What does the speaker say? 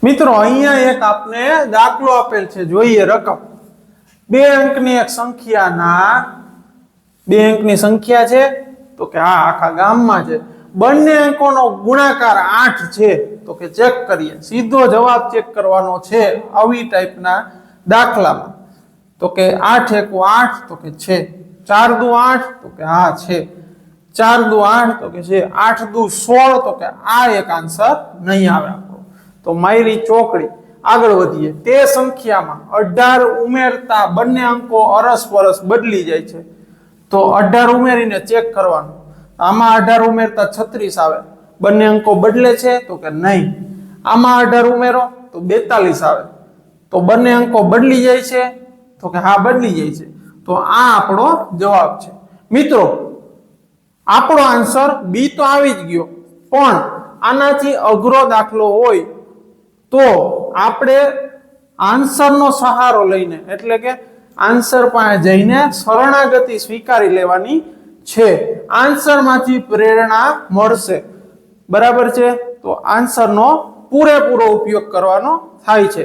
મિત્રો અહીંયા એક આપને દાખલો આપેલ છે, જોઈએ રકમ। બે અંકની એક સંખ્યાના બે અંકની સંખ્યા છે તો કે હા આખા ગામમાં છે। બંને અંકોનો ગુણાકાર 8 છે તો કે ચેક કરીએ। સીધો જવાબ ચેક કરવાનો છે આવી ટાઈપના દાખલામાં। તો કે 8 એકુ 8 તો કે છે, 4 દુ 8 તો કે હા છે, 4 દુ 8 તો કે છે, 8 દુ 16 તો કે આ એક આન્સર નહીં આવે આપણો। તો માયરી ચોકડી આગળ વધીએ। તે સંખ્યામાં 18 ઉમેરતા બંને અંકો અરસપરસ બદલી જાય છે તો 18 ઉમેરીને ચેક કરવાનું। આમાં 18 ઉમેરતા 36 આવે, બંને અંકો બદલે છે તો કે નહીં। આમાં 18 ઉમેરો તો 42 આવે, તો બંને અંકો બદલી જાય છે તો કે હા બદલી જાય છે। તો આ આપણો જવાબ છે। મિત્રો આપણો આન્સર બી તો આવી જ ગયો, પણ આનાથી અઘરો દાખલો હોય તો આપણે આન્સરનો સહારો લઈને એટલે કે આન્સર પાસે જઈને શરણાગતિ સ્વીકારી લેવાની છે। આન્સરમાંથી પ્રેરણા મળશે, બરાબર છે। તો આન્સરનો પૂરેપૂરો ઉપયોગ કરવાનો થાય છે।